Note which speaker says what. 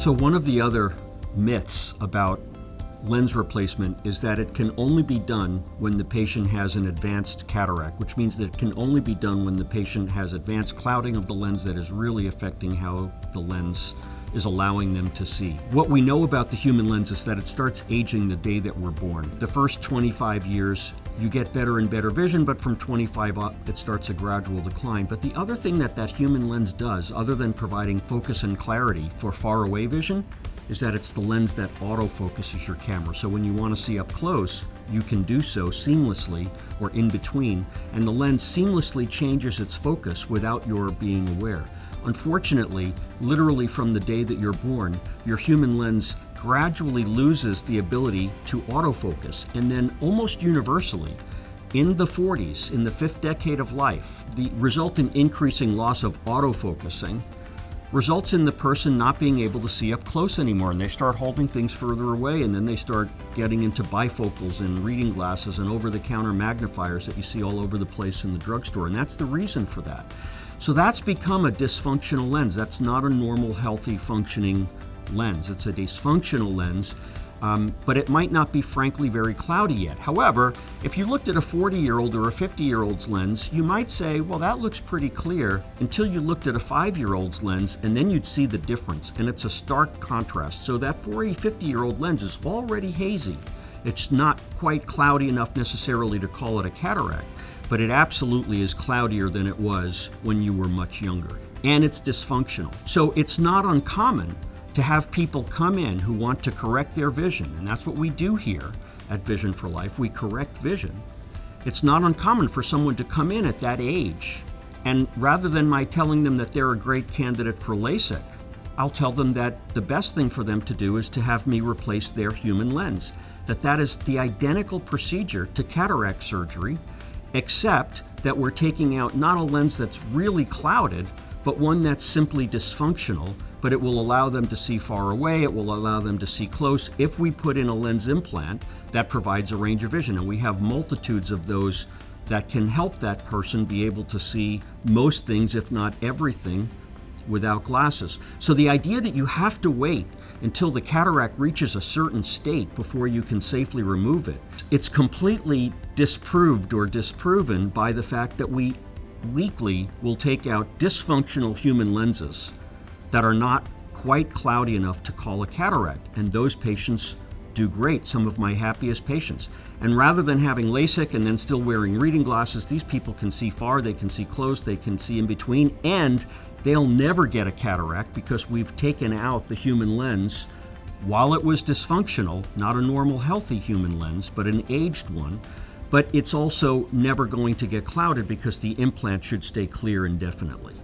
Speaker 1: So one of the other myths about lens replacement is that it can only be done when the patient has an advanced cataract, which means that it can only be done when the patient has advanced clouding of the lens that is really affecting how the lens is allowing them to see. What we know about the human lens is that it starts aging the day that we're born. The first 25 years, you get better and better vision, but from 25 up, it starts a gradual decline. But the other thing that human lens does, other than providing focus and clarity for far away vision, is that it's the lens that autofocuses your camera. So when you want to see up close, you can do so seamlessly or in between, and the lens seamlessly changes its focus without your being aware. Unfortunately, literally from the day that you're born, your human lens gradually loses the ability to autofocus, and then almost universally, in the 40s, in the 5th decade of life, the resultant increasing loss of autofocusing results in the person not being able to see up close anymore, and they start holding things further away, and then they start getting into bifocals and reading glasses and over-the-counter magnifiers that you see all over the place in the drugstore, and that's the reason for that. So that's become a dysfunctional lens. That's not a normal, healthy, functioning lens. It's a dysfunctional lens, but it might not be, frankly, very cloudy yet. However, if you looked at a 40-year-old or a 50-year-old's lens, you might say, well, that looks pretty clear, until you looked at a 5-year-old's lens, and then you'd see the difference, and it's a stark contrast. So that 40, 50-year-old lens is already hazy. It's not quite cloudy enough necessarily to call it a cataract, but it absolutely is cloudier than it was when you were much younger. And it's dysfunctional. So it's not uncommon to have people come in who want to correct their vision, and that's what we do here at Vision for Life. We correct vision. It's not uncommon for someone to come in at that age, and rather than my telling them that they're a great candidate for LASIK, I'll tell them that the best thing for them to do is to have me replace their human lens, that is the identical procedure to cataract surgery, except that we're taking out not a lens that's really clouded, but one that's simply dysfunctional, but it will allow them to see far away, it will allow them to see close if we put in a lens implant that provides a range of vision. And we have multitudes of those that can help that person be able to see most things, if not everything, without glasses. So the idea that you have to wait until the cataract reaches a certain state before you can safely remove it, it's completely disproved or disproven by the fact that we weekly will take out dysfunctional human lenses that are not quite cloudy enough to call a cataract, and those patients do great, some of my happiest patients. And rather than having LASIK and then still wearing reading glasses, these people can see far, they can see close, they can see in between, and they'll never get a cataract because we've taken out the human lens while it was dysfunctional, not a normal healthy human lens, but an aged one. But it's also never going to get clouded because the implant should stay clear indefinitely.